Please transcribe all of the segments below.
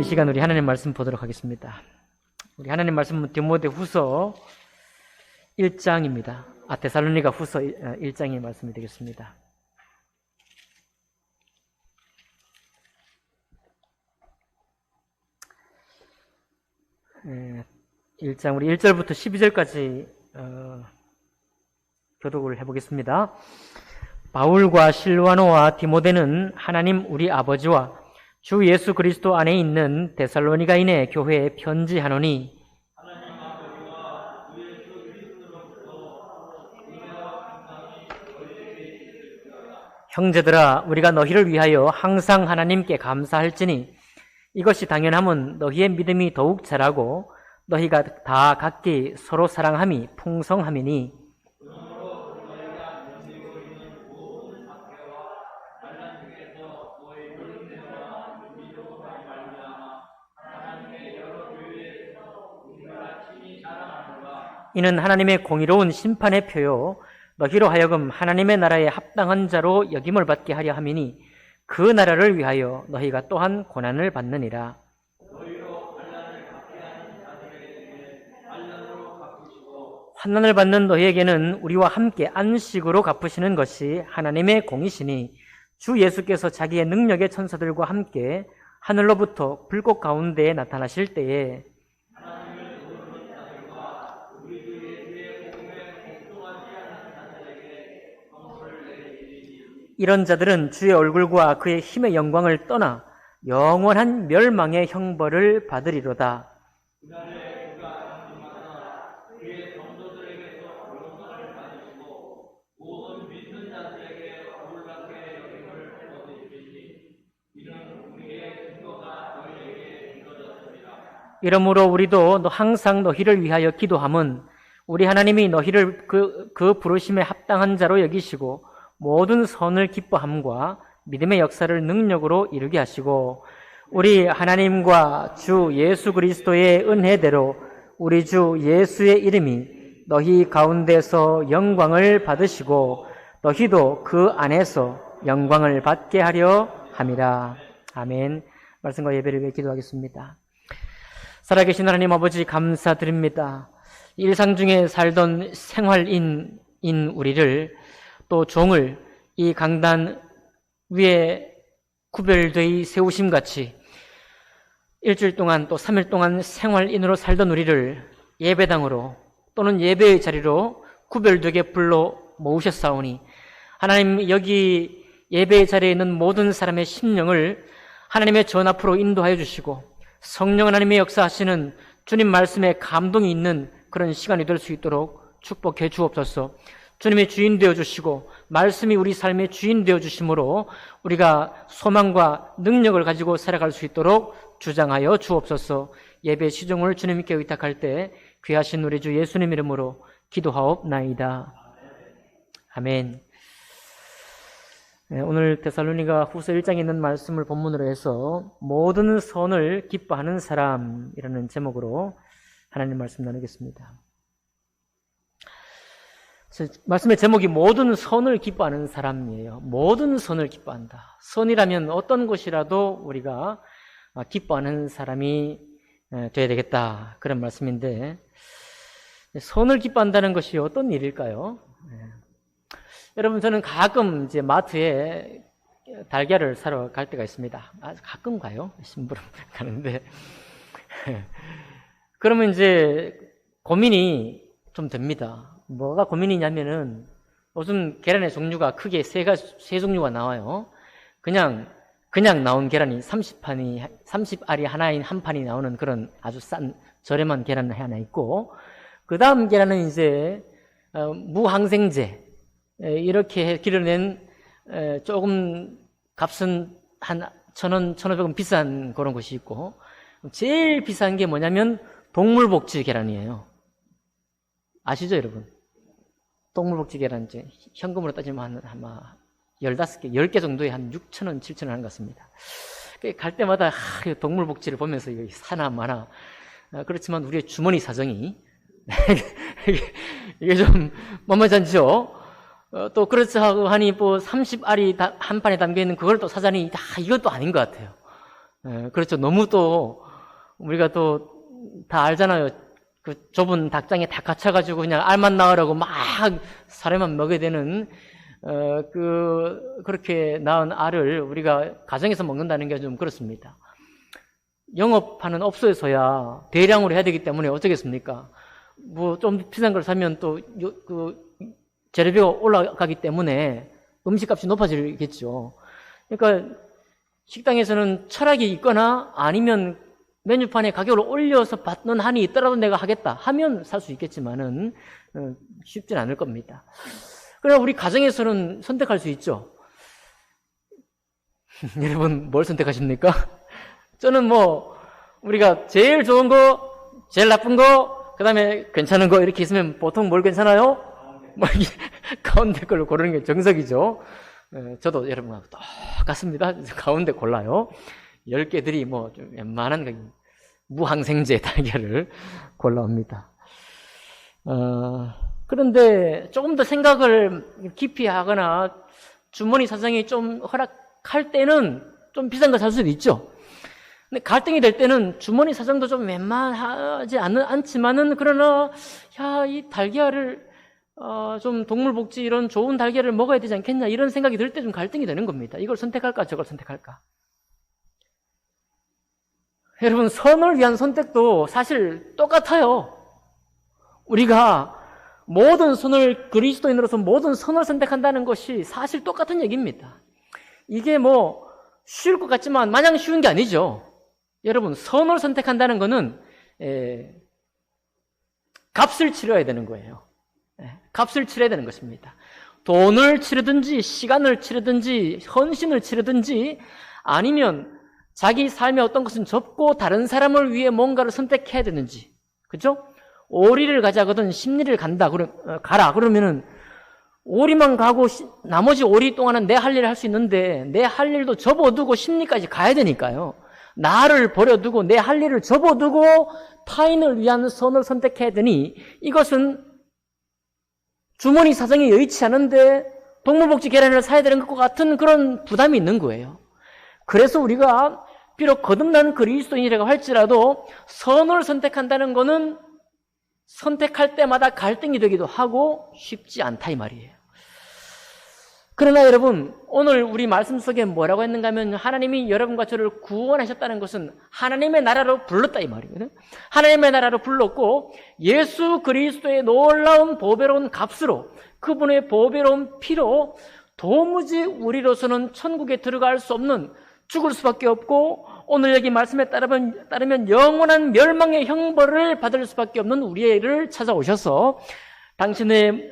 이 시간 우리 하나님 말씀 보도록 하겠습니다. 우리 하나님 말씀은 디모데후서 1장입니다. 데살로니가 후서 1장의 말씀이 되겠습니다. 네, 1장 우리 1절부터 12절까지 교독을 해보겠습니다. 바울과 실와노와 디모데는 하나님 우리 아버지와 주 예수 그리스도 안에 있는 데살로니가인의 교회에 편지하노니 형제들아 우리가 너희를 위하여 항상 하나님께 감사할지니 이것이 당연함은 너희의 믿음이 더욱 자라고 너희가 다 각기 서로 사랑함이 풍성함이니 이는 하나님의 공의로운 심판의 표요 너희로 하여금 하나님의 나라에 합당한 자로 여김을 받게 하려 함이니 그 나라를 위하여 너희가 또한 고난을 받느니라. 환난을 받는 너희에게는 우리와 함께 안식으로 갚으시는 것이 하나님의 공이시니 주 예수께서 자기의 능력의 천사들과 함께 하늘로부터 불꽃 가운데에 나타나실 때에 이런 자들은 주의 얼굴과 그의 힘의 영광을 떠나 영원한 멸망의 형벌을 받으리로다. 이러므로 우리도 항상 너희를 위하여 기도함은 우리 하나님이 너희를 그 부르심에 합당한 자로 여기시고 모든 선을 기뻐함과 믿음의 역사를 능력으로 이루게 하시고 우리 하나님과 주 예수 그리스도의 은혜대로 우리 주 예수의 이름이 너희 가운데서 영광을 받으시고 너희도 그 안에서 영광을 받게 하려 함이라. 아멘. 말씀과 예배를 위해 기도하겠습니다. 살아계신 하나님 아버지 감사드립니다. 일상 중에 살던 생활인인 우리를 또 종을 이 강단 위에 구별되이 세우심같이 일주일 동안 또 3일 동안 생활인으로 살던 우리를 예배당으로 또는 예배의 자리로 구별되게 불러 모으셨사오니 하나님 여기 예배의 자리에 있는 모든 사람의 심령을 하나님의 전 앞으로 인도하여 주시고 성령 하나님의 역사하시는 주님 말씀에 감동이 있는 그런 시간이 될 수 있도록 축복해 주옵소서. 주님의 주인 되어주시고 말씀이 우리 삶의 주인 되어주심으로 우리가 소망과 능력을 가지고 살아갈 수 있도록 주장하여 주옵소서. 예배 시종을 주님께 의탁할 때 귀하신 우리 주 예수님 이름으로 기도하옵나이다. 아멘. 오늘 데살로니가 후서 1장에 있는 말씀을 본문으로 해서 모든 선을 기뻐하는 사람이라는 제목으로 하나님 말씀 나누겠습니다. 말씀의 제목이 모든 선을 기뻐하는 사람이에요. 모든 선을 기뻐한다. 선이라면 어떤 것이라도 우리가 기뻐하는 사람이 되어야 되겠다. 그런 말씀인데 선을 기뻐한다는 것이 어떤 일일까요? 여러분 저는 가끔 이제 마트에 달걀을 사러 갈 때가 있습니다. 가끔 가요. 심부름 가는데 그러면 이제 고민이 좀 됩니다. 뭐가 고민이냐면은 요즘 계란의 종류가 크게 세 종류가 나와요. 그냥 나온 계란이 30알이 하나인 한 판이 나오는 그런 아주 싼 저렴한 계란 하나 있고 그 다음 계란은 이제 무항생제 이렇게 길러낸 조금 값은 한 1,000원, 1,500원 비싼 그런 것이 있고 제일 비싼 게 뭐냐면 동물복지 계란이에요. 아시죠 여러분? 동물복지 계란 이제 현금으로 따지면 아마 15개, 10개 정도에 한 6,000원, 7,000원 하는 것 같습니다. 갈 때마다 동물복지를 보면서 이거 사나 마나 그렇지만 우리의 주머니 사정이 이게 좀 만만치 않죠? 또 그렇지 하고 하니 뭐 30알이 한 판에 담겨있는 그걸 또 사자니 이것도 아닌 것 같아요. 그렇죠. 너무 또 우리가 또 다 알잖아요. 그 좁은 닭장에 다 갇혀가지고 그냥 알만 낳으라고 막 사료만 먹여야 되는 그렇게 낳은 알을 우리가 가정에서 먹는다는 게 좀 그렇습니다. 영업하는 업소에서야 대량으로 해야 되기 때문에 어쩌겠습니까? 뭐 좀 비싼 걸 사면 또 재료비가 올라가기 때문에 음식값이 높아지겠죠. 그러니까 식당에서는 철학이 있거나 아니면 메뉴판에 가격을 올려서 받는 한이 있더라도 내가 하겠다 하면 살 수 있겠지만은 쉽진 않을 겁니다. 그러나 우리 가정에서는 선택할 수 있죠. 여러분 뭘 선택하십니까? 저는 뭐 우리가 제일 좋은 거, 제일 나쁜 거, 그 다음에 괜찮은 거 이렇게 있으면 보통 뭘 괜찮아요? 뭐 가운데 걸로 고르는 게 정석이죠. 저도 여러분하고 똑같습니다. 가운데 골라요. 10개들이 뭐 좀 웬만한 무항생제 달걀을 골라옵니다. 그런데 조금 더 생각을 깊이 하거나 주머니 사정이 좀 허락할 때는 좀 비싼 거 살 수도 있죠. 근데 갈등이 될 때는 주머니 사정도 좀 웬만하지 않지만은 그러나 이 달걀을 좀 동물복지 이런 좋은 달걀을 먹어야 되지 않겠냐 이런 생각이 들 때 좀 갈등이 되는 겁니다. 이걸 선택할까 저걸 선택할까. 여러분 선을 위한 선택도 사실 똑같아요. 우리가 모든 선을 그리스도인으로서 모든 선을 선택한다는 것이 사실 똑같은 얘기입니다. 이게 뭐 쉬울 것 같지만 마냥 쉬운 게 아니죠. 여러분 선을 선택한다는 것은 값을 치러야 되는 거예요. 값을 치러야 되는 것입니다. 돈을 치르든지 시간을 치르든지 헌신을 치르든지 아니면 자기 삶의 어떤 것은 접고 다른 사람을 위해 뭔가를 선택해야 되는지, 그죠? 오리를 가자거든 십리를 가라 그러면은 오리만 가고 나머지 오리 동안은 내 할 일을 할 수 있는데 내 할 일도 접어두고 십리까지 가야 되니까요. 나를 버려두고 내 할 일을 접어두고 타인을 위한 선을 선택해야 되니 이것은 주머니 사정이 여의치 않은데 동물복지 계란을 사야 되는 것과 같은 그런 부담이 있는 거예요. 그래서 우리가 비록 거듭난 그리스도인이라고 할지라도 선을 선택한다는 것은 선택할 때마다 갈등이 되기도 하고 쉽지 않다 이 말이에요. 그러나 여러분 오늘 우리 말씀 속에 뭐라고 했는가 하면 하나님이 여러분과 저를 구원하셨다는 것은 하나님의 나라로 불렀다 이 말이거든요. 하나님의 나라로 불렀고 예수 그리스도의 놀라운 보배로운 값으로 그분의 보배로운 피로 도무지 우리로서는 천국에 들어갈 수 없는 죽을 수밖에 없고 오늘 여기 말씀에 따르면 영원한 멸망의 형벌을 받을 수밖에 없는 우리를 찾아오셔서 당신의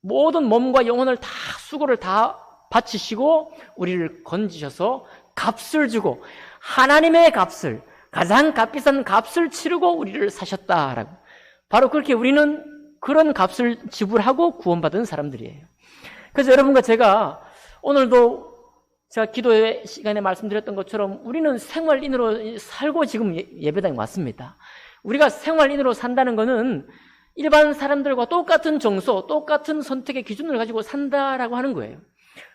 모든 몸과 영혼을 다 수고를 다 바치시고 우리를 건지셔서 값을 주고 하나님의 값을 가장 값비싼 값을 치르고 우리를 사셨다라고. 바로 그렇게 우리는 그런 값을 지불하고 구원받은 사람들이에요. 그래서 여러분과 제가 오늘도 제가 기도의 시간에 말씀드렸던 것처럼 우리는 생활인으로 살고 지금 예배당에 왔습니다. 우리가 생활인으로 산다는 것은 일반 사람들과 똑같은 정서, 똑같은 선택의 기준을 가지고 산다라고 하는 거예요.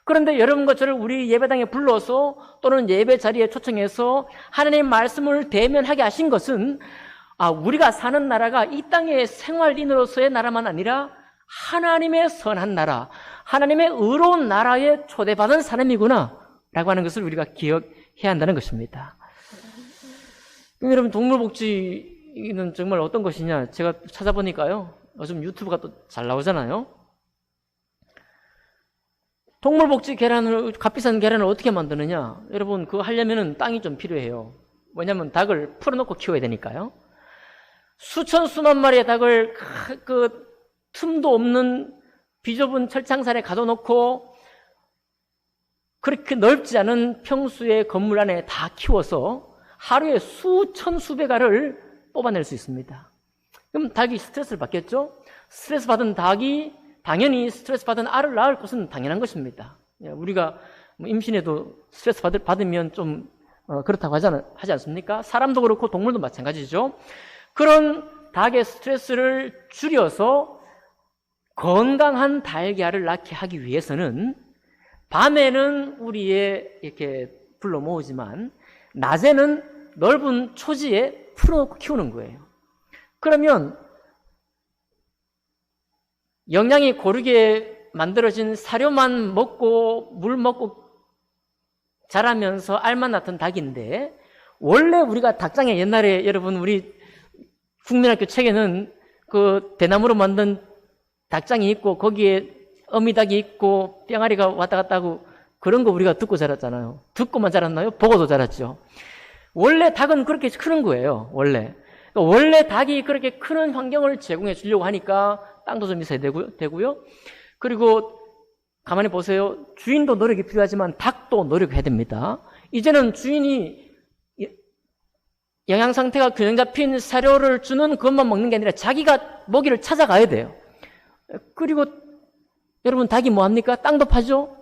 그런데 여러분과 저를 우리 예배당에 불러서 또는 예배 자리에 초청해서 하나님의 말씀을 대면하게 하신 것은 우리가 사는 나라가 이 땅의 생활인으로서의 나라만 아니라 하나님의 선한 나라, 하나님의 의로운 나라에 초대받은 사람이구나 라고 하는 것을 우리가 기억해야 한다는 것입니다. 여러분 동물복지는 정말 어떤 것이냐 제가 찾아보니까요 요즘 유튜브가 또 잘 나오잖아요. 동물복지 계란을 값비싼 계란을 어떻게 만드느냐 여러분 그거 하려면은 땅이 좀 필요해요. 왜냐하면 닭을 풀어놓고 키워야 되니까요. 수천 수만 마리의 닭을 그 틈도 없는 비좁은 철창살에 가둬놓고 그렇게 넓지 않은 평수의 건물 안에 다 키워서 하루에 수천 수백 알을 뽑아낼 수 있습니다. 그럼 닭이 스트레스를 받겠죠? 스트레스 받은 닭이 당연히 스트레스 받은 알을 낳을 것은 당연한 것입니다. 우리가 임신에도 스트레스 받으면 좀 그렇다고 하지 않습니까? 사람도 그렇고 동물도 마찬가지죠. 그런 닭의 스트레스를 줄여서 건강한 달걀을 낳게 하기 위해서는 밤에는 우리의 이렇게 불러 모으지만 낮에는 넓은 초지에 풀어놓고 키우는 거예요. 그러면 영양이 고르게 만들어진 사료만 먹고 물 먹고 자라면서 알만 낳던 닭인데, 원래 우리가 닭장에 옛날에 여러분 우리 국민학교 책에는 그 대나무로 만든 닭장이 있고 거기에 어미닭이 있고 뿅아리가 왔다 갔다 하고 그런 거 우리가 듣고 자랐잖아요. 듣고만 자랐나요? 보고도 자랐죠. 원래 닭은 그렇게 크는 거예요. 원래 닭이 그렇게 크는 환경을 제공해 주려고 하니까 땅도 좀 있어야 되고요. 그리고 가만히 보세요. 주인도 노력이 필요하지만 닭도 노력해야 됩니다. 이제는 주인이 영양 상태가 균형 잡힌 사료를 주는 그것만 먹는 게 아니라 자기가 먹이를 찾아가야 돼요. 그리고 여러분 닭이 뭐 합니까? 땅도 파죠?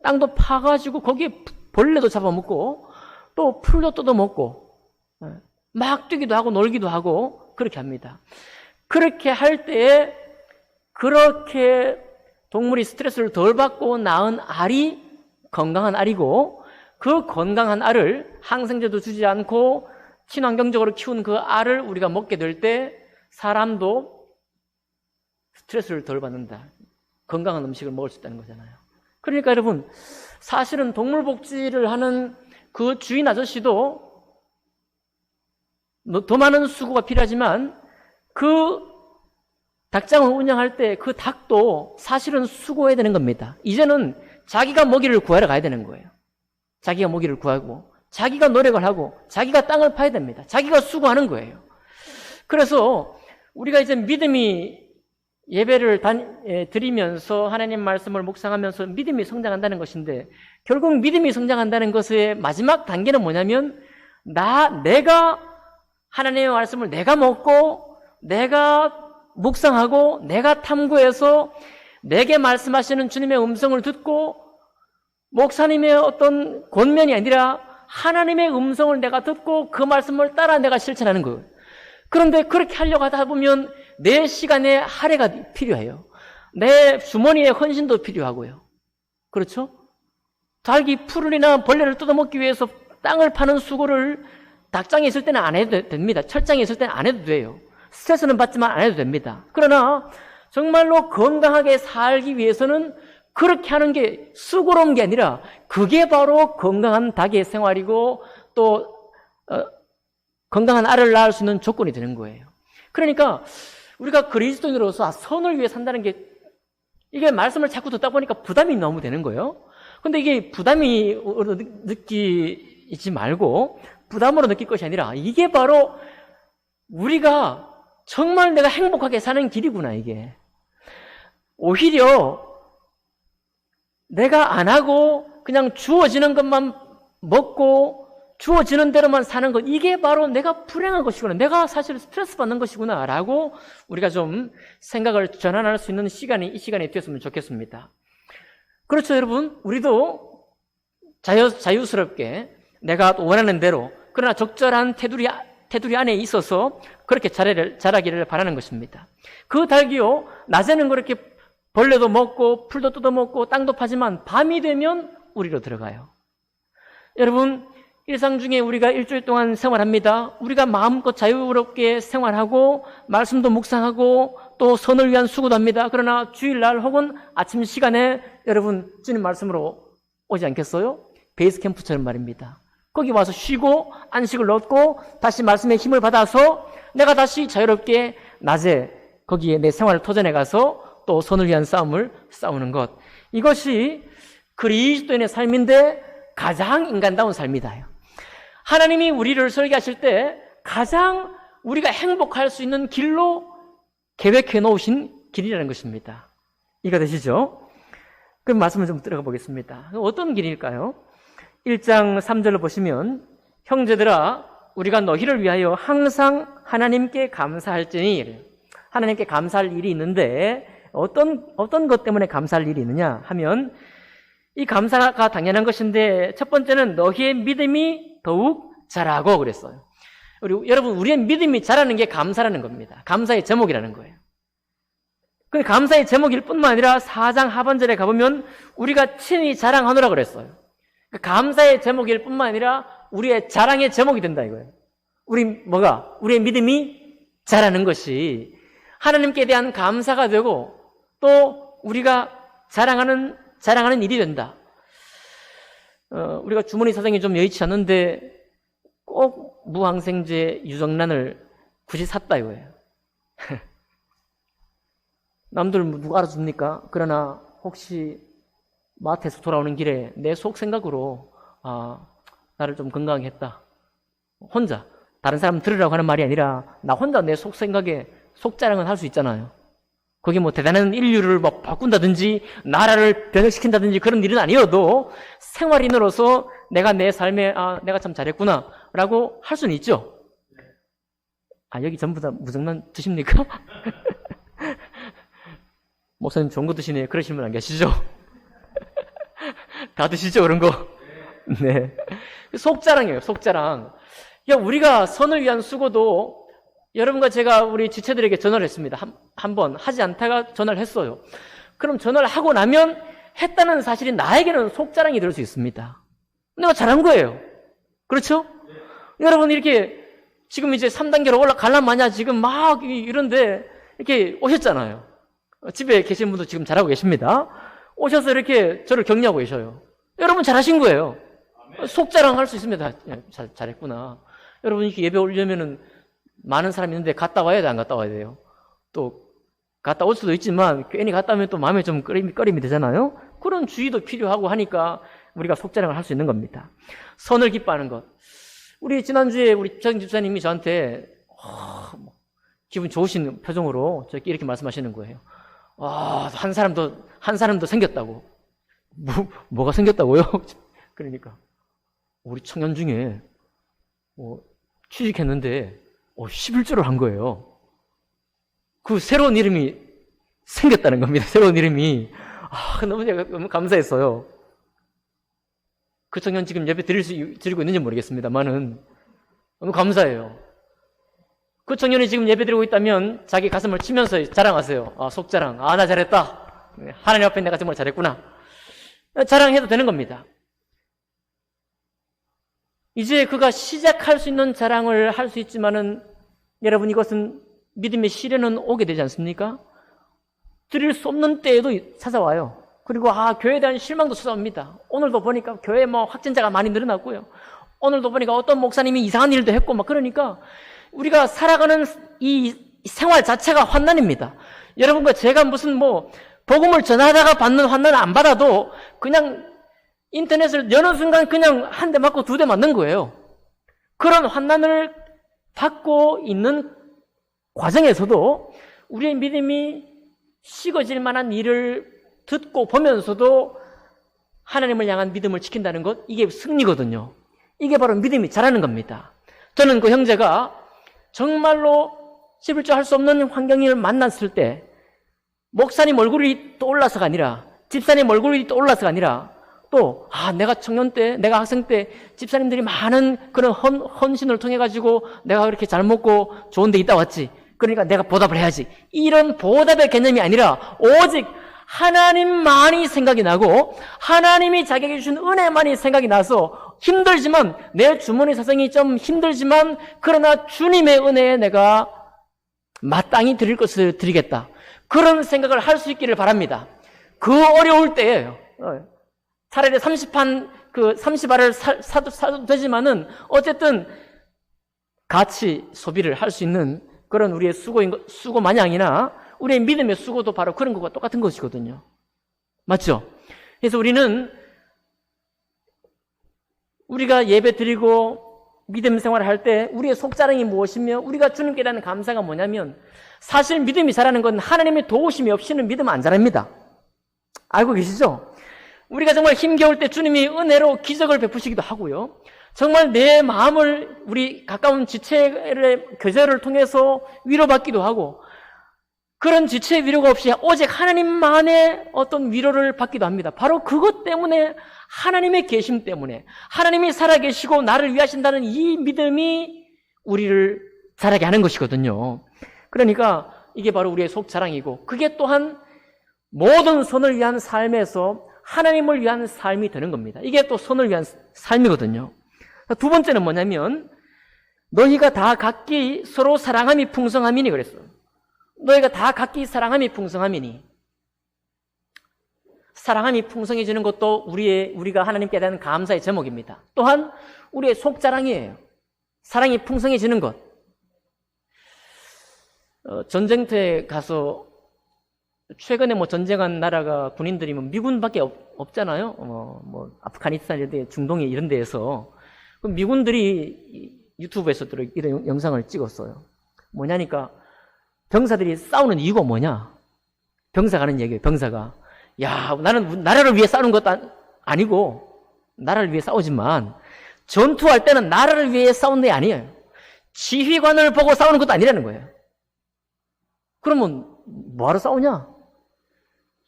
땅도 파가지고 거기에 벌레도 잡아먹고 또 풀도 뜯어먹고 막 뛰기도 하고 놀기도 하고 그렇게 합니다. 그렇게 할 때에 그렇게 동물이 스트레스를 덜 받고 낳은 알이 건강한 알이고, 그 건강한 알을 항생제도 주지 않고 친환경적으로 키운 그 알을 우리가 먹게 될 때 사람도 스트레스를 덜 받는다. 건강한 음식을 먹을 수 있다는 거잖아요. 그러니까 여러분, 사실은 동물 복지를 하는 그 주인 아저씨도 더 많은 수고가 필요하지만 그 닭장을 운영할 때 그 닭도 사실은 수고해야 되는 겁니다. 이제는 자기가 먹이를 구하러 가야 되는 거예요. 자기가 먹이를 구하고 자기가 노력을 하고 자기가 땅을 파야 됩니다. 자기가 수고하는 거예요. 그래서 우리가 이제 믿음이 예배를 드리면서 하나님 말씀을 묵상하면서 믿음이 성장한다는 것인데, 결국 믿음이 성장한다는 것의 마지막 단계는 뭐냐면 내가 하나님의 말씀을 내가 먹고 내가 묵상하고 내가 탐구해서 내게 말씀하시는 주님의 음성을 듣고, 목사님의 어떤 권면이 아니라 하나님의 음성을 내가 듣고 그 말씀을 따라 내가 실천하는 거예요. 그런데 그렇게 하려고 하다 보면 내 시간에 할애가 필요해요. 내 주머니에 헌신도 필요하고요. 그렇죠? 닭이 풀이나 벌레를 뜯어먹기 위해서 땅을 파는 수고를 닭장에 있을 때는 안 해도 됩니다. 철장에 있을 때는 안 해도 돼요. 스트레스는 받지만 안 해도 됩니다. 그러나 정말로 건강하게 살기 위해서는 그렇게 하는 게 수고로운 게 아니라 그게 바로 건강한 닭의 생활이고 또 건강한 알을 낳을 수 있는 조건이 되는 거예요. 그러니까 우리가 그리스도인으로서 선을 위해 산다는 게, 이게 말씀을 자꾸 듣다 보니까 부담이 너무 되는 거예요. 근데 이게 부담이 느끼지 말고 부담으로 느낄 것이 아니라 이게 바로 우리가 정말 내가 행복하게 사는 길이구나. 이게 오히려 내가 안 하고 그냥 주어지는 것만 먹고 주어지는 대로만 사는 것, 이게 바로 내가 불행한 것이구나, 내가 사실 스트레스 받는 것이구나 라고 우리가 좀 생각을 전환할 수 있는 시간이 이 시간이 되었으면 좋겠습니다. 그렇죠 여러분? 우리도 자유스럽게 내가 원하는 대로, 그러나 적절한 테두리 안에 있어서 그렇게 자라기를 바라는 것입니다. 그 닭이요, 낮에는 그렇게 벌레도 먹고 풀도 뜯어먹고 땅도 파지만 밤이 되면 우리로 들어가요. 여러분, 일상 중에 우리가 일주일 동안 생활합니다. 우리가 마음껏 자유롭게 생활하고 말씀도 묵상하고 또 선을 위한 수고도 합니다. 그러나 주일날 혹은 아침 시간에 여러분 주님 말씀으로 오지 않겠어요? 베이스 캠프처럼 말입니다. 거기 와서 쉬고 안식을 얻고 다시 말씀의 힘을 받아서 내가 다시 자유롭게 낮에 거기에 내 생활을 터전해 가서 또 선을 위한 싸움을 싸우는 것, 이것이 그리스도인의 삶인데 가장 인간다운 삶이다. 하나님이 우리를 설계하실 때 가장 우리가 행복할 수 있는 길로 계획해 놓으신 길이라는 것입니다. 이해가 되시죠? 그럼 말씀을 좀 들어가 보겠습니다. 어떤 길일까요? 1장 3절을 보시면, 형제들아 우리가 너희를 위하여 항상 하나님께 감사할지니, 하나님께 감사할 일이 있는데 어떤 것 때문에 감사할 일이 있느냐 하면, 이 감사가 당연한 것인데 첫 번째는 너희의 믿음이 더욱 자라고 그랬어요. 여러분, 우리의 믿음이 자라는 게 감사라는 겁니다. 감사의 제목이라는 거예요. 그 감사의 제목일 뿐만 아니라 4장 하반절에 가보면 우리가 친히 자랑하노라 그랬어요. 감사의 제목일 뿐만 아니라 우리의 자랑의 제목이 된다 이거예요. 우리의 믿음이 자라는 것이 하나님께 대한 감사가 되고 또 우리가 자랑하는 일이 된다. 우리가 주머니 사정이 좀 여의치 않는데 꼭 무항생제 유정란을 굳이 샀다 이거예요. 남들 누가 알아줍니까? 그러나 혹시 마트에서 돌아오는 길에 내 속 생각으로 나를 좀 건강하게 했다. 혼자 다른 사람 들으라고 하는 말이 아니라 나 혼자 내 속 생각에 속 자랑은 할 수 있잖아요. 그게 뭐 대단한 인류를 막 바꾼다든지 나라를 변혁시킨다든지 그런 일은 아니어도 생활인으로서 내가 내 삶에 내가 참 잘했구나 라고 할 수는 있죠. 여기 전부 다 무정란 드십니까? 목사님 좋은 거 드시네. 그러시는 분 안 계시죠? 다 드시죠 그런 거? 네. 속자랑이에요. 속자랑. 우리가 선을 위한 수고도 여러분과 제가 우리 지체들에게 전화를 했습니다. 한 번 하지 않다가 전화를 했어요. 그럼 전화를 하고 나면 했다는 사실이 나에게는 속자랑이 될 수 있습니다. 내가 잘한 거예요. 그렇죠? 여러분 이렇게 지금 이제 3단계로 올라가려면 마냐 지금 막 이런데 이렇게 오셨잖아요. 집에 계신 분도 지금 잘하고 계십니다. 오셔서 이렇게 저를 격려하고 계셔요. 여러분 잘하신 거예요. 속자랑 할 수 있습니다. 잘했구나. 여러분 이렇게 예배 올려면은 많은 사람이 있는데 갔다 와야 돼, 안 갔다 와야 돼요? 또 갔다 올 수도 있지만 괜히 갔다 오면 또 마음에 좀 꺼림이 되잖아요. 그런 주의도 필요하고 하니까 우리가 속자랑을 할 수 있는 겁니다. 선을 기뻐하는 것. 우리 지난주에 우리 정 집사님이 저한테 기분 좋으신 표정으로 저렇게 이렇게 말씀하시는 거예요. 한 사람 더 생겼다고. 뭐가 생겼다고요? 그러니까 우리 청년 중에 취직했는데 11조를 한 거예요. 그 새로운 이름이 생겼다는 겁니다. 새로운 이름이. 너무 감사했어요. 그 청년 지금 예배 드리고 있는지 모르겠습니다만은 너무 감사해요. 그 청년이 지금 예배 드리고 있다면 자기 가슴을 치면서 자랑하세요. 속자랑. 나 잘했다. 하나님 앞에 내가 정말 잘했구나. 자랑해도 되는 겁니다. 이제 그가 시작할 수 있는 자랑을 할 수 있지만은 여러분 이것은 믿음의 시련은 오게 되지 않습니까? 드릴 수 없는 때에도 찾아와요. 그리고 교회에 대한 실망도 찾아옵니다. 오늘도 보니까 교회에 확진자가 많이 늘어났고요. 오늘도 보니까 어떤 목사님이 이상한 일도 했고 그러니까 우리가 살아가는 이 생활 자체가 환난입니다. 여러분과 제가 무슨 복음을 전하다가 받는 환난을 안 받아도 그냥 인터넷을 여는 순간 그냥 한 대 맞고 두 대 맞는 거예요. 그런 환난을 받고 있는 과정에서도 우리의 믿음이 식어질 만한 일을 듣고 보면서도 하나님을 향한 믿음을 지킨다는 것, 이게 승리거든요. 이게 바로 믿음이 자라는 겁니다. 저는 그 형제가 정말로 11조 할 수 없는 환경을 만났을 때 목사님 얼굴이 떠올라서가 아니라 집사님 얼굴이 떠올라서가 아니라 또 내가 청년 때, 내가 학생 때 집사님들이 많은 그런 헌신을 통해 가지고 내가 그렇게 잘 먹고 좋은 데 있다 왔지. 그러니까 내가 보답을 해야지. 이런 보답의 개념이 아니라 오직 하나님만이 생각이 나고 하나님이 자기에게 주신 은혜만이 생각이 나서 힘들지만 내 주머니 사정이 좀 힘들지만 그러나 주님의 은혜에 내가 마땅히 드릴 것을 드리겠다. 그런 생각을 할 수 있기를 바랍니다. 그 어려울 때예요. 차라리 30알을 사도 되지만은 어쨌든 같이 소비를 할 수 있는 그런 우리의 수고 마냥이나 우리의 믿음의 수고도 바로 그런 것과 똑같은 것이거든요. 맞죠? 그래서 우리가 예배 드리고 믿음 생활을 할 때 우리의 속자랑이 무엇이며 우리가 주님께 대한 감사가 뭐냐면 사실 믿음이 자라는 건 하나님의 도우심이 없이는 믿음 안 자랍니다. 알고 계시죠? 우리가 정말 힘겨울 때 주님이 은혜로 기적을 베푸시기도 하고요. 정말 내 마음을 우리 가까운 지체의 교제를 통해서 위로받기도 하고 그런 지체의 위로가 없이 오직 하나님만의 어떤 위로를 받기도 합니다. 바로 그것 때문에 하나님의 계심 때문에 하나님이 살아계시고 나를 위하신다는 이 믿음이 우리를 자라게 하는 것이거든요. 그러니까 이게 바로 우리의 속자랑이고 그게 또한 모든 선을 위한 삶에서 하나님을 위한 삶이 되는 겁니다. 이게 또 선을 위한 삶이거든요. 두 번째는 뭐냐면 너희가 다 각기 서로 사랑함이 풍성함이니 그랬어. 너희가 다 각기 사랑함이 풍성함이니. 사랑함이 풍성해지는 것도 우리가 하나님께 대한 감사의 제목입니다. 또한 우리의 속자랑이에요. 사랑이 풍성해지는 것. 전쟁터에 가서 최근에 전쟁한 나라가 군인들이 미군밖에 없잖아요. 아프가니스탄 이런 데, 중동에 이런 데에서 미군들이 유튜브에서 이런 영상을 찍었어요. 뭐냐니까 병사들이 싸우는 이유가 뭐냐? 병사가 하는 얘기예요. 병사가 야, 나는 나라를 위해 싸우는 것도 아니고 나라를 위해 싸우지만 전투할 때는 나라를 위해 싸우는 게 아니에요. 지휘관을 보고 싸우는 것도 아니라는 거예요. 그러면 뭐하러 싸우냐?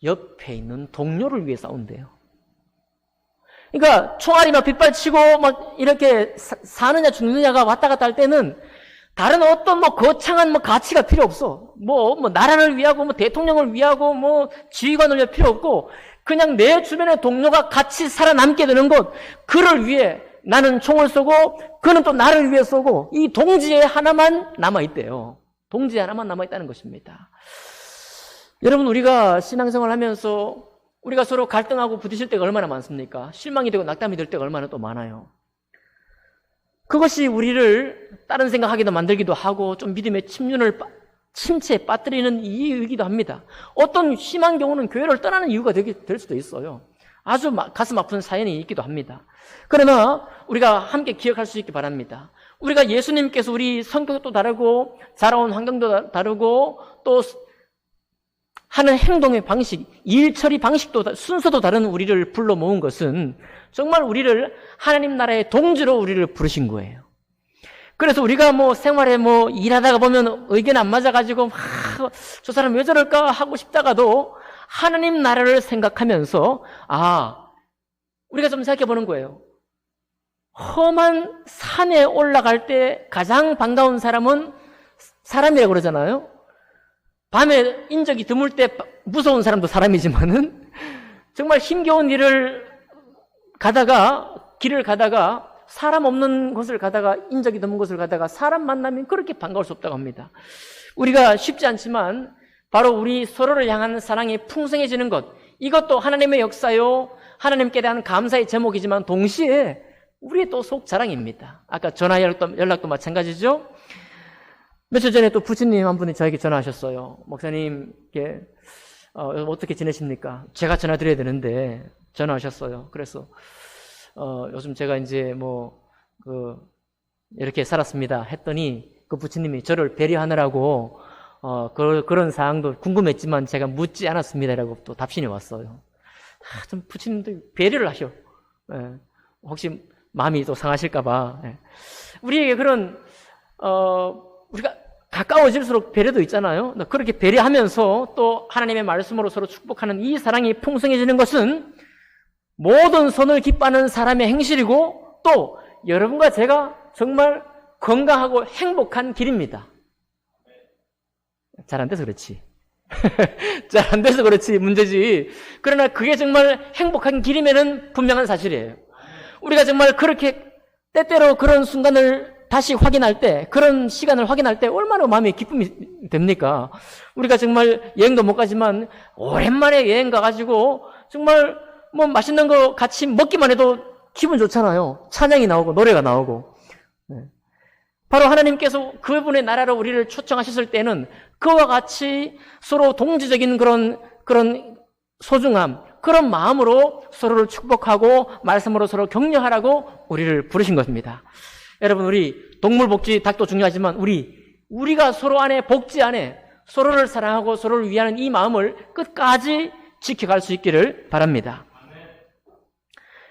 옆에 있는 동료를 위해 싸운대요. 그러니까 총알이 빗발치고 이렇게 사느냐 죽느냐가 왔다 갔다 할 때는 다른 어떤 거창한 가치가 필요 없어. 나라를 위하고 대통령을 위하고 지휘관을 위해 필요 없고 그냥 내 주변의 동료가 같이 살아남게 되는 것, 그를 위해 나는 총을 쏘고 그는 또 나를 위해 쏘고 이 동지에 하나만 남아있대요. 동지에 하나만 남아있다는 것입니다. 여러분, 우리가 신앙생활 하면서 우리가 서로 갈등하고 부딪힐 때가 얼마나 많습니까? 실망이 되고 낙담이 될 때가 얼마나 또 많아요. 그것이 우리를 다른 생각하기도 만들기도 하고 좀 믿음의 침체에 빠뜨리는 이유이기도 합니다. 어떤 심한 경우는 교회를 떠나는 이유가 될 수도 있어요. 아주 가슴 아픈 사연이 있기도 합니다. 그러나 우리가 함께 기억할 수 있기 바랍니다. 우리가 예수님께서 우리 성격도 다르고 자라온 환경도 다르고 또 하는 행동의 방식, 일 처리 방식도 순서도 다른 우리를 불러 모은 것은 정말 우리를 하나님 나라의 동지로 우리를 부르신 거예요. 그래서 우리가 생활에 일하다가 보면 의견 안 맞아가지고 저 사람 왜 저럴까 하고 싶다가도 하나님 나라를 생각하면서 우리가 좀 생각해 보는 거예요. 험한 산에 올라갈 때 가장 반가운 사람은 사람이라고 그러잖아요. 밤에 인적이 드물 때 무서운 사람도 사람이지만은 정말 힘겨운 길을 가다가 사람 없는 곳을 가다가 인적이 드문 곳을 가다가 사람 만나면 그렇게 반가울 수 없다고 합니다. 우리가 쉽지 않지만 바로 우리 서로를 향한 사랑이 풍성해지는 것, 이것도 하나님의 역사요, 하나님께 대한 감사의 제목이지만 동시에 우리의 또 속 자랑입니다. 아까 전화 연락도 마찬가지죠. 며칠 전에 또 부친님 한 분이 저에게 전화하셨어요. 목사님께 어떻게 지내십니까? 제가 전화 드려야 되는데 전화하셨어요. 그래서 요즘 제가 이제 이렇게 살았습니다 했더니 그 부친님이 저를 배려하느라고 그런 사항도 궁금했지만 제가 묻지 않았습니다라고 또 답신이 왔어요. 좀 부친님도 배려를 하셔. 혹시 마음이 또 상하실까봐. 우리에게 그런 우리가 가까워질수록 배려도 있잖아요. 그렇게 배려하면서 또 하나님의 말씀으로 서로 축복하는 이 사랑이 풍성해지는 것은 모든 선을 기뻐하는 사람의 행실이고 또 여러분과 제가 정말 건강하고 행복한 길입니다. 잘 안 돼서 그렇지. 잘 안 돼서 그렇지 문제지. 그러나 그게 정말 행복한 길이면은 분명한 사실이에요. 우리가 정말 그렇게 때때로 그런 순간을 다시 확인할 때, 그런 시간을 확인할 때 얼마나 마음에 기쁨이 됩니까? 우리가 정말 여행도 못 가지만 오랜만에 여행 가가지고 정말 맛있는 거 같이 먹기만 해도 기분 좋잖아요. 찬양이 나오고 노래가 나오고. 바로 하나님께서 그분의 나라로 우리를 초청하셨을 때는 그와 같이 서로 동지적인 그런 소중함, 그런 마음으로 서로를 축복하고 말씀으로 서로 격려하라고 우리를 부르신 것입니다. 여러분, 우리 동물복지 닭도 중요하지만 우리가 서로 안에 복지 안에 서로를 사랑하고 서로를 위하는 이 마음을 끝까지 지켜갈 수 있기를 바랍니다.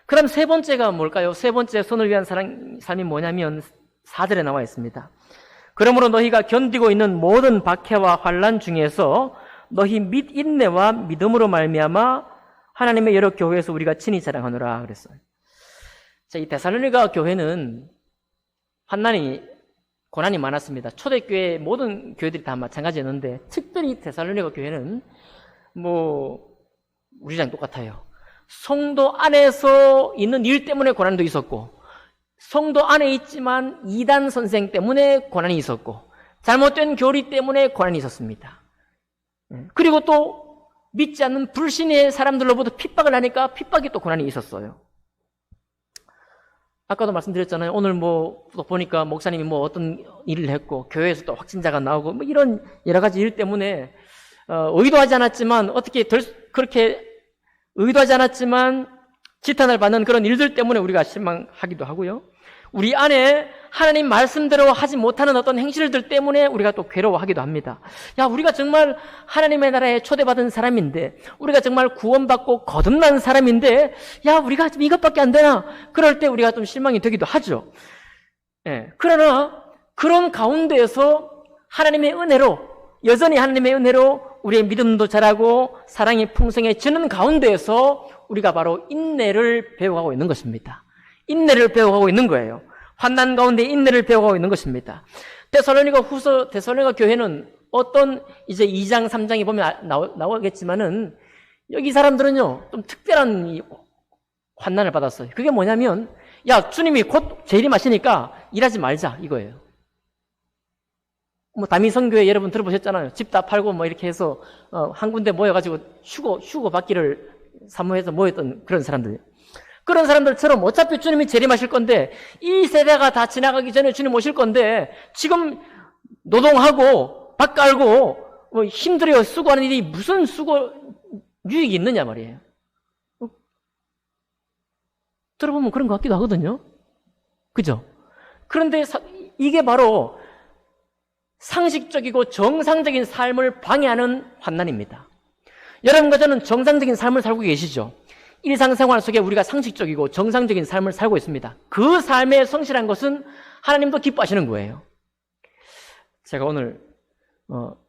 그럼 세 번째가 뭘까요? 세 번째 선을 위한 삶이 뭐냐면 4절에 나와 있습니다. 그러므로 너희가 견디고 있는 모든 박해와 환난 중에서 너희 및 인내와 믿음으로 말미암아 하나님의 여러 교회에서 우리가 친히 자랑하노라 그랬어요. 자, 이 데살로니가 교회는 고난이 많았습니다. 초대교회 모든 교회들이 다 마찬가지였는데 특별히 데살로니가 교회는 우리랑 똑같아요. 성도 안에서 있는 일 때문에 고난도 있었고 성도 안에 있지만 이단 선생 때문에 고난이 있었고 잘못된 교리 때문에 고난이 있었습니다. 그리고 또 믿지 않는 불신의 사람들로부터 핍박을 하니까 핍박이 또 고난이 있었어요. 아까도 말씀드렸잖아요. 오늘 또 보니까 목사님이 어떤 일을 했고 교회에서 또 확진자가 나오고 이런 여러 가지 일 때문에 의도하지 않았지만 그렇게 의도하지 않았지만 지탄을 받는 그런 일들 때문에 우리가 실망하기도 하고요. 우리 안에 하나님 말씀대로 하지 못하는 어떤 행실들 때문에 우리가 또 괴로워하기도 합니다. 야, 우리가 정말 하나님의 나라에 초대받은 사람인데, 우리가 정말 구원받고 거듭난 사람인데, 야, 우리가 이것밖에 안 되나? 그럴 때 우리가 좀 실망이 되기도 하죠. 예. 그러나 그런 가운데에서 하나님의 은혜로, 여전히 하나님의 은혜로 우리의 믿음도 자라고 사랑이 풍성해지는 가운데에서 우리가 바로 인내를 배워가고 있는 것입니다. 인내를 배워가고 있는 거예요. 환난 가운데 인내를 배워가고 있는 것입니다. 데살로니가 교회는 어떤 이제 2장, 3장에 보면 나오겠지만은 여기 사람들은요, 좀 특별한 이 환난을 받았어요. 그게 뭐냐면, 야, 주님이 곧 재림하시니까 일하지 말자, 이거예요. 다미성교회 여러분 들어보셨잖아요. 집 다 팔고 이렇게 해서, 한 군데 모여가지고 휴고 받기를 사모해서 모였던 그런 사람들. 그런 사람들처럼 어차피 주님이 재림하실 건데, 이 세대가 다 지나가기 전에 주님 오실 건데, 지금 노동하고, 밥 깔고, 힘들어요. 수고하는 일이 무슨 유익이 있느냐 말이에요. 들어보면 그런 것 같기도 하거든요. 그죠? 그런데 이게 바로 상식적이고 정상적인 삶을 방해하는 환난입니다. 여러분과 저는 정상적인 삶을 살고 계시죠? 일상생활 속에 우리가 상식적이고 정상적인 삶을 살고 있습니다. 그 삶에 성실한 것은 하나님도 기뻐하시는 거예요. 제가 오늘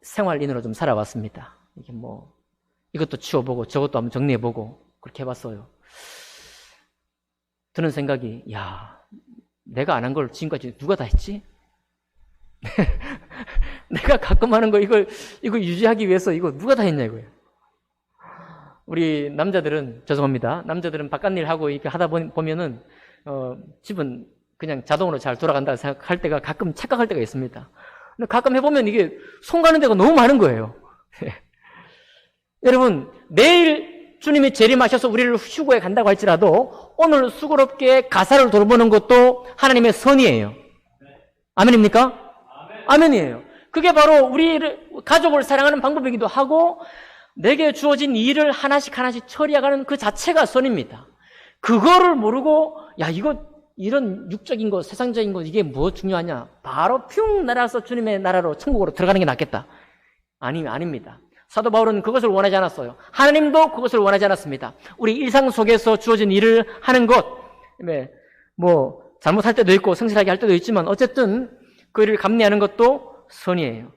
생활인으로 좀 살아왔습니다. 이게 이것도 치워보고 저것도 한번 정리해보고 그렇게 해봤어요. 드는 생각이, 야, 내가 안 한 걸 지금까지 누가 다 했지? 내가 가끔 하는 거 이거 유지하기 위해서 이거 누가 다 했냐 이거예요. 우리 남자들은, 죄송합니다. 남자들은 바깥일 하고 이렇게 하다 보면은, 집은 그냥 자동으로 잘 돌아간다 생각할 때가 가끔 착각할 때가 있습니다. 근데 가끔 해보면 이게 손 가는 데가 너무 많은 거예요. 여러분, 내일 주님이 재림하셔서 우리를 휴고에 간다고 할지라도 오늘 수고롭게 가사를 돌보는 것도 하나님의 선이에요. 아멘입니까? 아멘이에요. 그게 바로 우리 가족을 사랑하는 방법이기도 하고 내게 주어진 일을 하나씩 처리해가는 그 자체가 선입니다. 그거를 모르고 야 이런 육적인 거 세상적인 거 이게 뭐 중요하냐 바로 뿅 날아서 주님의 나라로 천국으로 들어가는 게 낫겠다. 아닙니다. 사도 바울은 그것을 원하지 않았어요. 하나님도 그것을 원하지 않았습니다. 우리 일상 속에서 주어진 일을 하는 것 잘못할 때도 있고 성실하게 할 때도 있지만 어쨌든 그 일을 감내하는 것도 선이에요.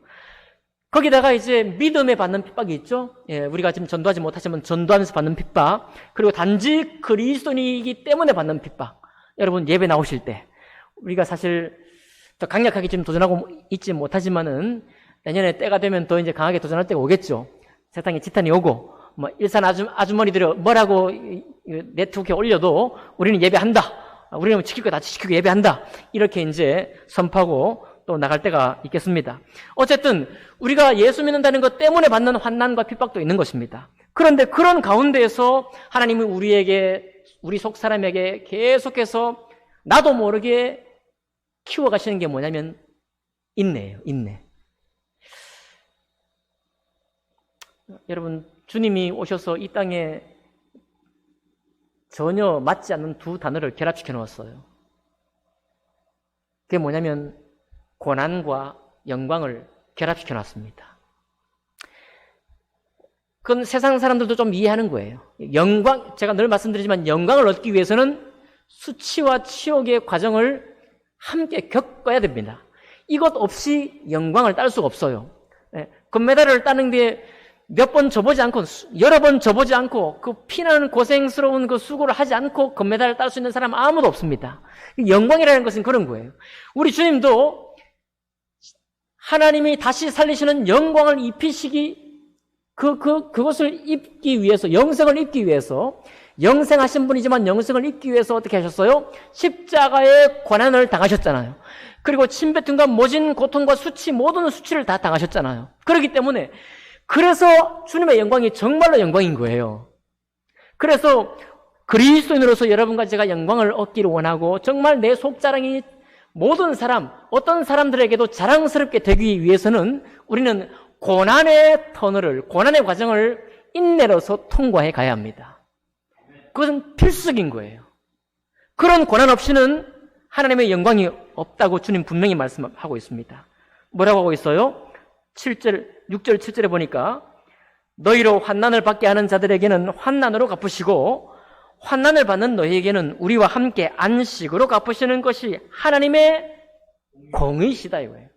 거기다가 이제 믿음에 받는 핍박이 있죠. 예, 우리가 지금 전도하지 못하지만 전도하면서 받는 핍박, 그리고 단지 그리스도인이기 때문에 받는 핍박. 여러분 예배 나오실 때 우리가 사실 더 강력하게 지금 도전하고 있지 못하지만은 내년에 때가 되면 더 이제 강하게 도전할 때가 오겠죠. 세상에 지탄이 오고 일산 아주머니들이 뭐라고 네트워크에 올려도 우리는 예배한다. 우리는 지킬 거 다 지키고 예배한다. 이렇게 이제 선포하고 또 나갈 때가 있겠습니다. 어쨌든 우리가 예수 믿는다는 것 때문에 받는 환난과 핍박도 있는 것입니다. 그런데 그런 가운데에서 하나님은 우리 속 사람에게 계속해서 나도 모르게 키워가시는 게 뭐냐면 인내예요. 인내. 여러분 주님이 오셔서 이 땅에 전혀 맞지 않는 두 단어를 결합시켜 놓았어요. 그게 뭐냐면 고난과 영광을 결합시켜 놨습니다. 그건 세상 사람들도 좀 이해하는 거예요. 제가 늘 말씀드리지만 영광을 얻기 위해서는 수치와 치욕의 과정을 함께 겪어야 됩니다. 이것 없이 영광을 딸 수가 없어요. 금메달을 따는 게 몇 번 져보지 않고 여러 번 져보지 않고 그 피나는 고생스러운 그 수고를 하지 않고 금메달을 딸 수 있는 사람 아무도 없습니다. 영광이라는 것은 그런 거예요. 우리 주님도 하나님이 다시 살리시는 영광을 입히시기 그것을 입기 위해서 영생을 입기 위해서 영생하신 분이지만 영생을 입기 위해서 어떻게 하셨어요? 십자가의 고난을 당하셨잖아요. 그리고 침뱉음과 모진 고통과 수치, 모든 수치를 다 당하셨잖아요. 그렇기 때문에 그래서 주님의 영광이 정말로 영광인 거예요. 그래서 그리스도인으로서 여러분과 제가 영광을 얻기를 원하고 정말 내 속자랑이 모든 사람, 어떤 사람들에게도 자랑스럽게 되기 위해서는 우리는 고난의 터널을, 고난의 과정을 인내로서 통과해 가야 합니다. 그것은 필수적인 거예요. 그런 고난 없이는 하나님의 영광이 없다고 주님 분명히 말씀하고 있습니다. 뭐라고 하고 있어요? 6절, 7절에 보니까 너희로 환난을 받게 하는 자들에게는 환난으로 갚으시고 환난을 받는 너희에게는 우리와 함께 안식으로 갚으시는 것이 하나님의 공의시다 이거예요.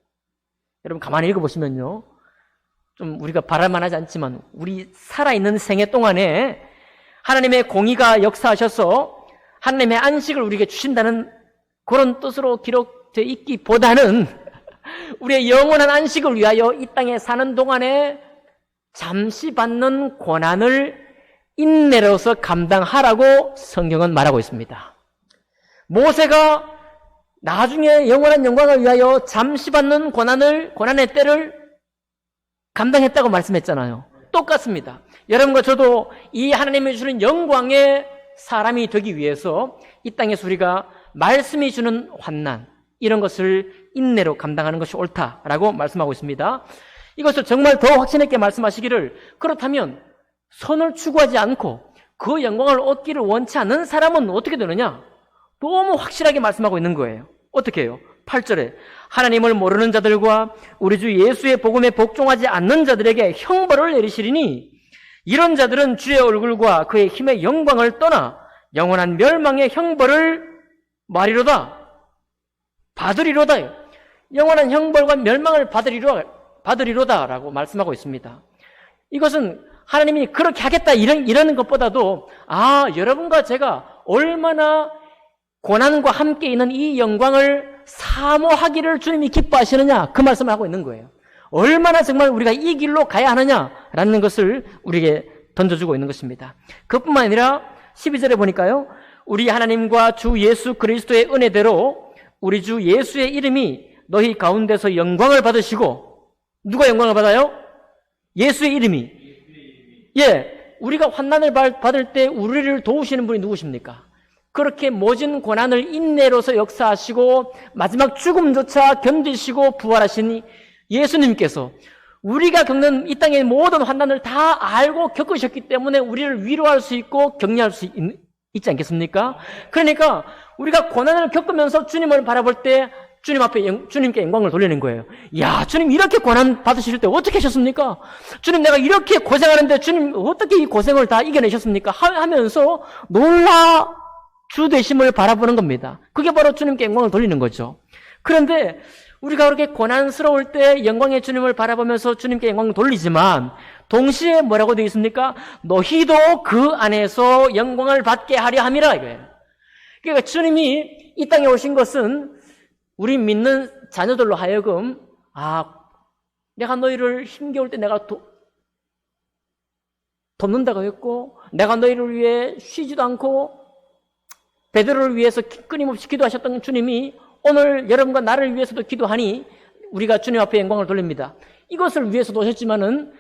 여러분 가만히 읽어보시면요. 좀 우리가 바랄만 하지 않지만 우리 살아있는 생애 동안에 하나님의 공의가 역사하셔서 하나님의 안식을 우리에게 주신다는 그런 뜻으로 기록되어 있기보다는 우리의 영원한 안식을 위하여 이 땅에 사는 동안에 잠시 받는 고난을 인내로서 감당하라고 성경은 말하고 있습니다. 모세가 나중에 영원한 영광을 위하여 잠시 받는 고난의 때를 감당했다고 말씀했잖아요. 똑같습니다. 여러분과 저도 이 하나님이 주는 영광의 사람이 되기 위해서 이 땅에서 우리가 말씀이 주는 환난, 이런 것을 인내로 감당하는 것이 옳다라고 말씀하고 있습니다. 이것을 정말 더 확신 있게 말씀하시기를, 그렇다면 선을 추구하지 않고 그 영광을 얻기를 원치 않는 사람은 어떻게 되느냐? 너무 확실하게 말씀하고 있는 거예요. 어떻게 해요? 8절에 하나님을 모르는 자들과 우리 주 예수의 복음에 복종하지 않는 자들에게 형벌을 내리시리니 이런 자들은 주의 얼굴과 그의 힘의 영광을 떠나 영원한 멸망의 형벌을 받으리로다. 영원한 형벌과 멸망을 받으리로다라고 말씀하고 있습니다. 이것은 하나님이 그렇게 하겠다 이러는 것보다도 여러분과 제가 얼마나 고난과 함께 있는 이 영광을 사모하기를 주님이 기뻐하시느냐, 그 말씀을 하고 있는 거예요. 얼마나 정말 우리가 이 길로 가야 하느냐라는 것을 우리에게 던져주고 있는 것입니다. 그뿐만 아니라 12절에 보니까요, 우리 하나님과 주 예수 그리스도의 은혜대로 우리 주 예수의 이름이 너희 가운데서 영광을 받으시고, 누가 영광을 받아요? 예수의 이름이. 예, 우리가 환난을 받을 때 우리를 도우시는 분이 누구십니까? 그렇게 모진 고난을 인내로서 역사하시고 마지막 죽음조차 견디시고 부활하신 예수님께서 우리가 겪는 이 땅의 모든 환난을 다 알고 겪으셨기 때문에 우리를 위로할 수 있고 격려할 수 있지 않겠습니까? 그러니까 우리가 고난을 겪으면서 주님을 바라볼 때 주님 앞에 주님께 영광을 돌리는 거예요. 야, 주님 이렇게 고난 받으실 때 어떻게 하셨습니까? 주님 내가 이렇게 고생하는데 주님 어떻게 이 고생을 다 이겨내셨습니까? 하면서 놀라 주 되심을 바라보는 겁니다. 그게 바로 주님께 영광을 돌리는 거죠. 그런데 우리가 그렇게 고난스러울 때 영광의 주님을 바라보면서 주님께 영광을 돌리지만 동시에 뭐라고 되어 있습니까? 너희도 그 안에서 영광을 받게 하려 함이라 이거예요. 그러니까 주님이 이 땅에 오신 것은 우리 믿는 자녀들로 하여금 내가 너희를 힘겨울 때 내가 돕는다고 했고 내가 너희를 위해 쉬지도 않고 베드로를 위해서 끊임없이 기도하셨던 주님이 오늘 여러분과 나를 위해서도 기도하니 우리가 주님 앞에 영광을 돌립니다. 이것을 위해서도 오셨지만은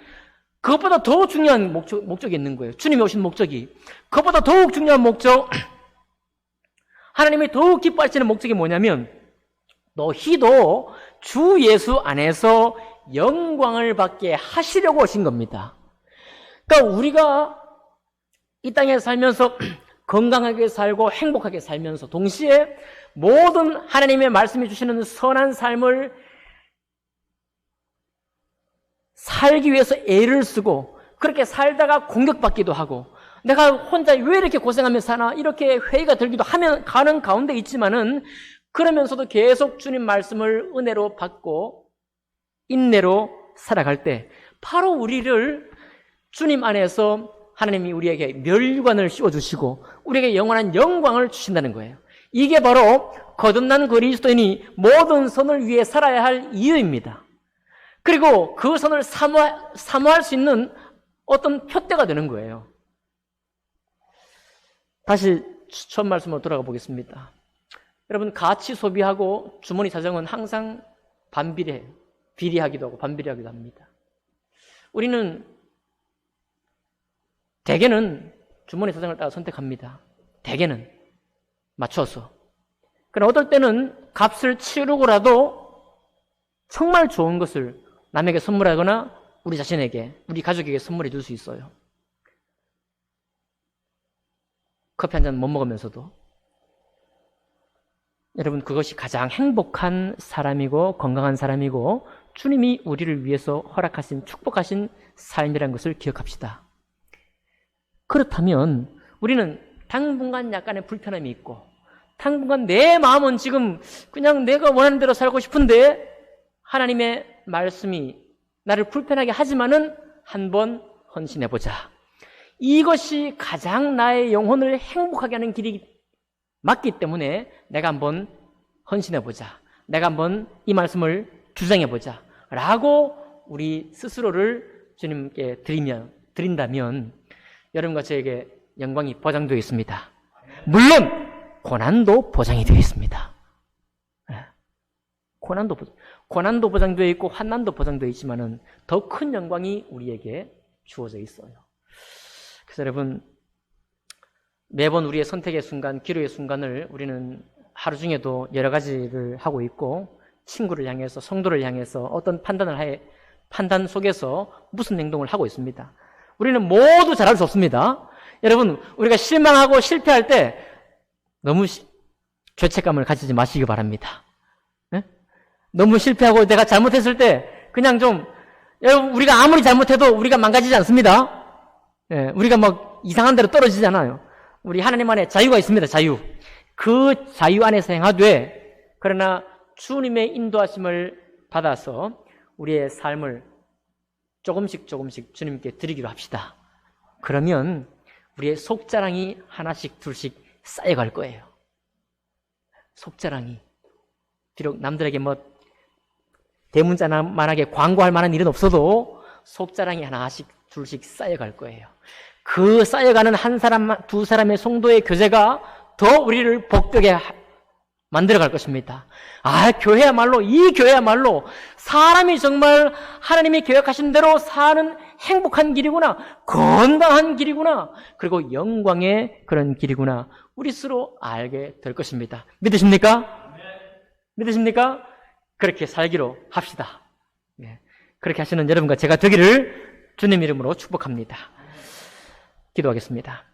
그것보다 더 중요한 목적이 있는 거예요. 주님이 오신 목적이. 그것보다 더욱 중요한 목적, 하나님이 더욱 기뻐하시는 목적이 뭐냐면 너희도 주 예수 안에서 영광을 받게 하시려고 오신 겁니다. 그러니까 우리가 이 땅에 살면서 건강하게 살고 행복하게 살면서 동시에 모든 하나님의 말씀해 주시는 선한 삶을 살기 위해서 애를 쓰고 그렇게 살다가 공격받기도 하고 내가 혼자 왜 이렇게 고생하며 사나 이렇게 회의가 들기도 가는 가운데 있지만은 그러면서도 계속 주님 말씀을 은혜로 받고 인내로 살아갈 때 바로 우리를 주님 안에서 하나님이 우리에게 멸관을 씌워주시고 우리에게 영원한 영광을 주신다는 거예요. 이게 바로 거듭난 그리스도인이 모든 선을 위해 살아야 할 이유입니다. 그리고 그 선을 사모할 수 있는 어떤 표대가 되는 거예요. 다시 처음 말씀으로 돌아가 보겠습니다. 여러분, 가치 소비하고 주머니 사정은 항상 반비례해요. 비례하기도 하고 반비례하기도 합니다. 우리는 대개는 주머니 사정을 따라 선택합니다. 대개는 맞춰서. 그러나 어떨 때는 값을 치르고라도 정말 좋은 것을 남에게 선물하거나 우리 자신에게, 우리 가족에게 선물해 줄 수 있어요. 커피 한 잔 못 먹으면서도. 여러분, 그것이 가장 행복한 사람이고 건강한 사람이고 주님이 우리를 위해서 허락하신, 축복하신 삶이라는 것을 기억합시다. 그렇다면 우리는 당분간 약간의 불편함이 있고 당분간 내 마음은 지금 그냥 내가 원하는 대로 살고 싶은데 하나님의 말씀이 나를 불편하게 하지만은 한번 헌신해보자. 이것이 가장 나의 영혼을 행복하게 하는 길이 맞기 때문에 내가 한번 헌신해보자. 내가 한번 이 말씀을 주장해보자. 라고 우리 스스로를 주님께 드린다면 여러분과 저에게 영광이 보장되어 있습니다. 물론 고난도 보장이 되어 있습니다. 고난도 보장되어 있고 환난도 보장되어 있지만은 더 큰 영광이 우리에게 주어져 있어요. 그래서 여러분, 매번 우리의 선택의 순간, 기로의 순간을 우리는 하루 중에도 여러 가지를 하고 있고 친구를 향해서, 성도를 향해서 어떤 판단 속에서 무슨 행동을 하고 있습니다. 우리는 모두 잘할 수 없습니다. 여러분, 우리가 실망하고 실패할 때 너무 죄책감을 가지지 마시기 바랍니다. 네? 너무 실패하고 내가 잘못했을 때 그냥 좀, 여러분, 우리가 아무리 잘못해도 우리가 망가지지 않습니다. 네, 우리가 막 이상한 데로 떨어지지 않아요. 우리 하나님 안에 자유가 있습니다. 자유. 그 자유 안에서 행하되, 그러나 주님의 인도하심을 받아서 우리의 삶을 조금씩 주님께 드리기로 합시다. 그러면 우리의 속자랑이 하나씩 둘씩 쌓여갈 거예요. 속자랑이. 비록 남들에게 뭐 대문자만하게 광고할 만한 일은 없어도 속자랑이 하나씩 둘씩 쌓여갈 거예요. 그 쌓여가는 한 사람, 두 사람의 성도의 교제가 더 우리를 복되게 만들어갈 것입니다. 이 교회야말로 사람이 정말 하나님이 계획하신 대로 사는 행복한 길이구나, 건강한 길이구나, 그리고 영광의 그런 길이구나, 우리 스스로 알게 될 것입니다. 믿으십니까? 믿으십니까? 그렇게 살기로 합시다. 그렇게 하시는 여러분과 제가 되기를 주님 이름으로 축복합니다. 기도하겠습니다.